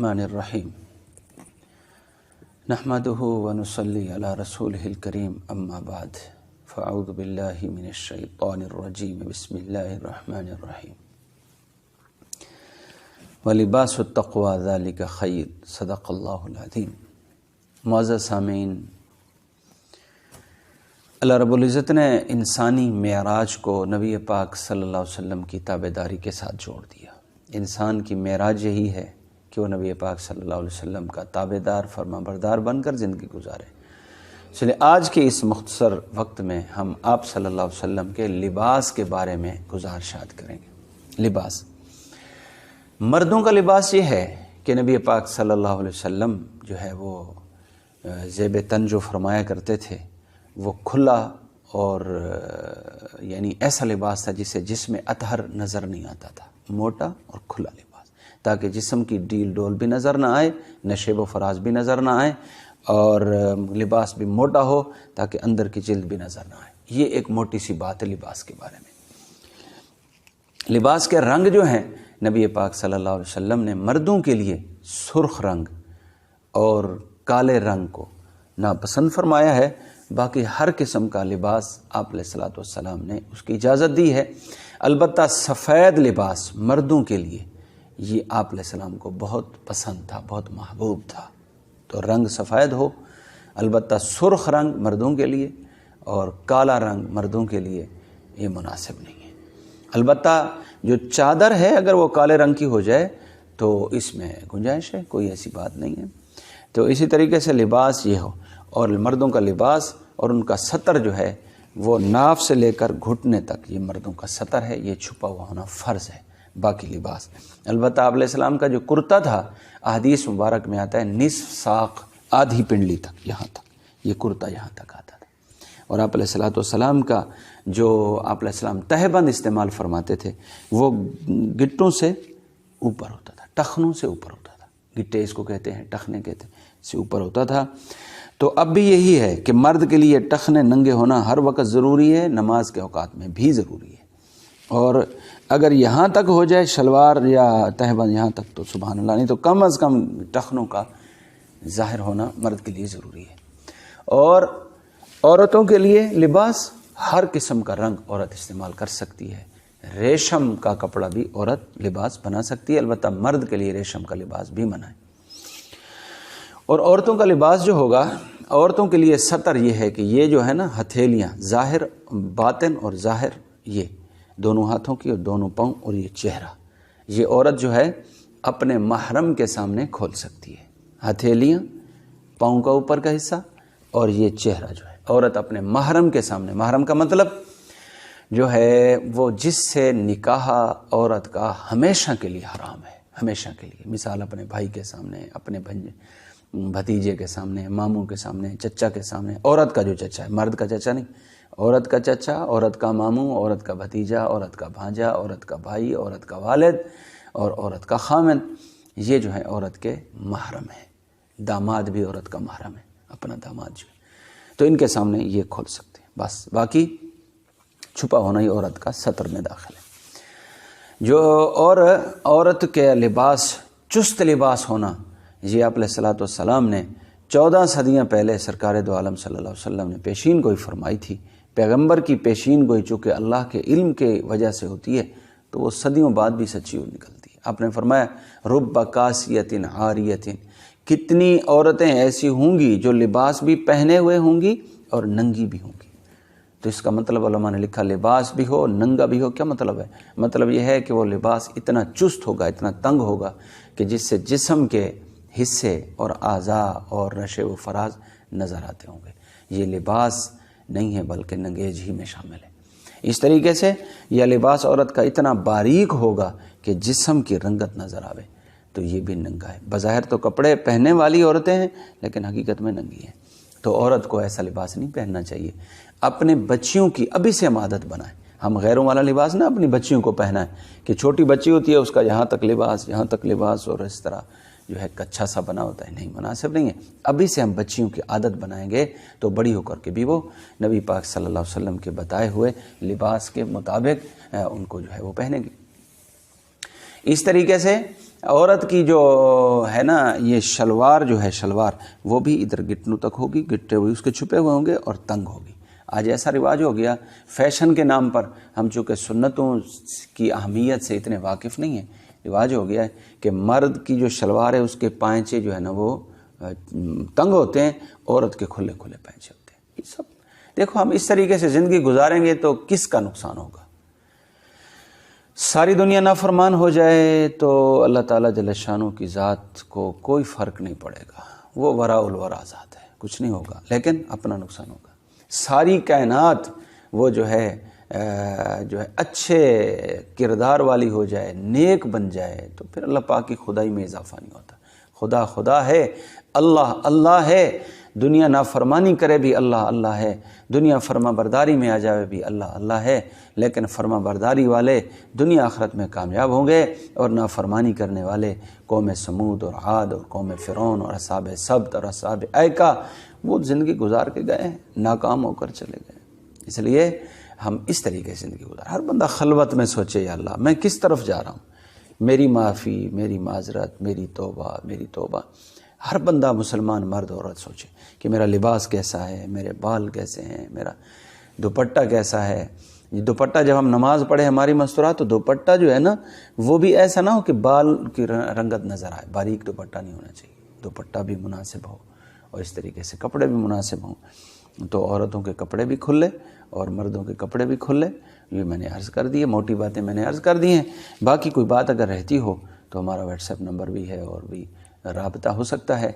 الرحمن الرحیم نحمده ونصلی علی رسولہ الکریم اما بعد فاعوذ باللہ من الشیطان الرجیم بسم اللہ الرحمن الرحیم ولباس التقوی ذلک خیر صدق اللہ العظیم۔ معزز سامعین، اللہ رب العزت نے انسانی معراج کو نبی پاک صلی اللہ علیہ وسلم کی تابعداری کے ساتھ جوڑ دیا۔ انسان کی معراج یہی ہے کہ وہ نبی پاک صلی اللہ علیہ وسلم کا تابعدار فرما بردار بن کر زندگی گزارے۔ چلے آج کے اس مختصر وقت میں ہم آپ صلی اللہ علیہ وسلم کے لباس کے بارے میں گزارشات کریں گے۔ لباس، مردوں کا لباس یہ ہے کہ نبی پاک صلی اللہ علیہ وسلم جو ہے وہ زیب تن جو فرمایا کرتے تھے وہ کھلا اور یعنی ایسا لباس تھا جسے جسم اطہر نظر نہیں آتا تھا، موٹا اور کھلا لباس، تاکہ جسم کی ڈیل ڈول بھی نظر نہ آئے، نشیب و فراز بھی نظر نہ آئے، اور لباس بھی موٹا ہو تاکہ اندر کی جلد بھی نظر نہ آئے۔ یہ ایک موٹی سی بات ہے لباس کے بارے میں۔ لباس کے رنگ جو ہیں، نبی پاک صلی اللہ علیہ وسلم نے مردوں کے لیے سرخ رنگ اور کالے رنگ کو ناپسند فرمایا ہے، باقی ہر قسم کا لباس آپ علیہ الصلوۃ والسلام نے اس کی اجازت دی ہے۔ البتہ سفید لباس مردوں کے لیے یہ آپ علیہ السلام کو بہت پسند تھا، بہت محبوب تھا، تو رنگ سفید ہو، البتہ سرخ رنگ مردوں کے لیے اور کالا رنگ مردوں کے لیے یہ مناسب نہیں ہے۔ البتہ جو چادر ہے اگر وہ کالے رنگ کی ہو جائے تو اس میں گنجائش ہے، کوئی ایسی بات نہیں ہے۔ تو اسی طریقے سے لباس یہ ہو، اور مردوں کا لباس اور ان کا سطر جو ہے وہ ناف سے لے کر گھٹنے تک یہ مردوں کا سطر ہے، یہ چھپا ہوا ہونا فرض ہے۔ باقی لباس، البتہ آپ علیہ السلام کا جو کرتا تھا احادیث مبارک میں آتا ہے نصف ساق، آدھی پنڈلی تک، یہاں تک یہ کرتا یہاں تک آتا تھا۔ اور آپ علیہ الصلوۃ والسلام کا جو آپ علیہ السلام تہبند استعمال فرماتے تھے وہ گٹوں سے اوپر ہوتا تھا، ٹخنوں سے اوپر ہوتا تھا، گٹے اس کو کہتے ہیں، ٹخنے کہتے ہیں، سے اوپر ہوتا تھا۔ تو اب بھی یہی ہے کہ مرد کے لیے ٹخنے ننگے ہونا ہر وقت ضروری ہے، نماز کے اوقات میں بھی ضروری ہے، اور اگر یہاں تک ہو جائے شلوار یا تہبند یہاں تک تو سبحان اللہ، نہیں تو کم از کم ٹخنوں کا ظاہر ہونا مرد کے لیے ضروری ہے۔ اور عورتوں کے لیے لباس، ہر قسم کا رنگ عورت استعمال کر سکتی ہے، ریشم کا کپڑا بھی عورت لباس بنا سکتی ہے، البتہ مرد کے لیے ریشم کا لباس بھی منع ہے۔ اور عورتوں کا لباس جو ہوگا، عورتوں کے لیے سطر یہ ہے کہ یہ جو ہے نا ہتھیلیاں، ظاہر باطن اور ظاہر، یہ دونوں ہاتھوں کی اور دونوں پاؤں اور یہ چہرہ، یہ عورت جو ہے اپنے محرم کے سامنے کھول سکتی ہے۔ ہتھیلیاں، پاؤں کا اوپر کا حصہ اور یہ چہرہ جو ہے عورت اپنے محرم کے سامنے، محرم کا مطلب جو ہے وہ جس سے نکاح عورت کا ہمیشہ کے لیے حرام ہے، ہمیشہ کے لیے۔ مثال اپنے بھائی کے سامنے، اپنے بھتیجے کے سامنے، ماموں کے سامنے، چچا کے سامنے، عورت کا جو چچا ہے، مرد کا چچا نہیں، عورت کا چچا، عورت کا ماموں، عورت کا بھتیجا، عورت کا بھانجا، عورت کا بھائی، عورت کا والد اور عورت کا خامند، یہ جو ہے عورت کے محرم ہے۔ داماد بھی عورت کا محرم ہے، اپنا داماد جو ہے، تو ان کے سامنے یہ کھول سکتے ہیں، بس باقی چھپا ہونا ہی عورت کا سطر میں داخل ہے۔ جو اور عورت کے لباس، چست لباس ہونا، یہ آپ علیہ الصلوۃ والسلام نے 14 صدیاں پہلے سرکار دو عالم صلی اللہ علیہ وسلم نے پیشین گوئی فرمائی تھی۔ پیغمبر کی پیشین گوئی چونکہ اللہ کے علم کے وجہ سے ہوتی ہے تو وہ صدیوں بعد بھی سچی ہو نکلتی ہے۔ آپ نے فرمایا رب کاسیۃ عاریۃ، کتنی عورتیں ایسی ہوں گی جو لباس بھی پہنے ہوئے ہوں گی اور ننگی بھی ہوں گی۔ تو اس کا مطلب علماء نے لکھا لباس بھی ہو، ننگا بھی ہو، کیا مطلب ہے؟ مطلب یہ ہے کہ وہ لباس اتنا چست ہوگا، اتنا تنگ ہوگا کہ جس سے جسم کے حصے اور اعضاء اور نشے و فراز نظر آتے ہوں گے۔ یہ لباس نہیں ہے بلکہ ننگیج ہی میں شامل ہے۔ اس طریقے سے یہ لباس عورت کا اتنا باریک ہوگا کہ جسم کی رنگت نظر آوے، تو یہ بھی ننگا ہے۔ بظاہر تو کپڑے پہننے والی عورتیں ہیں لیکن حقیقت میں ننگی ہیں، تو عورت کو ایسا لباس نہیں پہننا چاہیے۔ اپنے بچیوں کی ابھی سے ہم عادت بنائیں، ہم غیروں والا لباس نہ اپنی بچیوں کو پہنائیں کہ چھوٹی بچی ہوتی ہے اس کا یہاں تک لباس، یہاں تک لباس، اور اس طرح جو ہے کچھا سا بنا ہوتا ہے، نہیں، مناسب نہیں ہے۔ ابھی سے ہم بچیوں کی عادت بنائیں گے تو بڑی ہو کر کے بھی وہ نبی پاک صلی اللہ علیہ وسلم کے بتائے ہوئے لباس کے مطابق ان کو جو ہے وہ پہنیں گی۔ اس طریقے سے عورت کی جو ہے نا یہ شلوار جو ہے شلوار وہ بھی ادھر گھٹنوں تک ہوگی، گٹے ہوئے اس کے چھپے ہوئے ہوں گے اور تنگ ہوگی۔ آج ایسا رواج ہو گیا فیشن کے نام پر، ہم چونکہ سنتوں کی اہمیت سے اتنے واقف نہیں ہیں، رواج ہو گیا ہے کہ مرد کی جو شلوار ہے اس کے پائنچے جو ہے نا وہ تنگ ہوتے ہیں، عورت کے کھلے کھلے پائنچے ہوتے ہیں۔ یہ سب دیکھو، ہم اس طریقے سے زندگی گزاریں گے تو کس کا نقصان ہوگا؟ ساری دنیا نافرمان ہو جائے تو اللہ تعالیٰ جل شانہ کی ذات کو کوئی فرق نہیں پڑے گا، وہ وراء الورا ذات ہے، کچھ نہیں ہوگا، لیکن اپنا نقصان ہوگا۔ ساری کائنات وہ جو ہے اچھے کردار والی ہو جائے، نیک بن جائے، تو پھر اللہ پاک کی خدائی میں اضافہ نہیں ہوتا۔ خدا خدا ہے، اللہ اللہ ہے، دنیا نافرمانی کرے بھی اللہ اللہ ہے، دنیا فرما برداری میں آ جائے بھی اللہ اللہ ہے، لیکن فرما برداری والے دنیا آخرت میں کامیاب ہوں گے، اور نافرمانی کرنے والے قوم سمود اور عاد اور قوم فرعون اور اصحاب سبت اور اصحاب ایکا وہ زندگی گزار کے گئے ہیں، ناکام ہو کر چلے گئے۔ اس لیے ہم اس طریقے سے زندگی گزار، ہر بندہ خلوت میں سوچے یا اللہ میں کس طرف جا رہا ہوں، میری معافی، میری معذرت، میری توبہ، میری توبہ۔ ہر بندہ مسلمان مرد عورت سوچے کہ میرا لباس کیسا ہے، میرے بال کیسے ہیں، میرا دوپٹہ کیسا ہے۔ یہ دوپٹہ جب ہم نماز پڑھے ہماری مستورات، تو دوپٹہ جو ہے نا وہ بھی ایسا نہ ہو کہ بال کی رنگت نظر آئے، باریک دوپٹہ نہیں ہونا چاہیے، دوپٹہ بھی مناسب ہو، اور اس طریقے سے کپڑے بھی مناسب ہوں۔ تو عورتوں کے کپڑے بھی کھلے اور مردوں کے کپڑے بھی کھلے، یہ میں نے عرض کر دی ہے، موٹی باتیں میں نے عرض کر دی ہیں۔ باقی کوئی بات اگر رہتی ہو تو ہمارا واٹس ایپ نمبر بھی ہے اور بھی رابطہ ہو سکتا ہے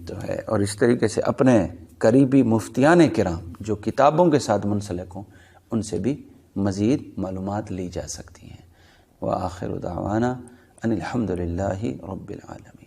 تو ہے، اور اس طریقے سے اپنے قریبی مفتیان کرام جو کتابوں کے ساتھ منسلک ہوں ان سے بھی مزید معلومات لی جا سکتی ہیں۔ وآخر دعوانا ان الحمد للہ رب العالمین۔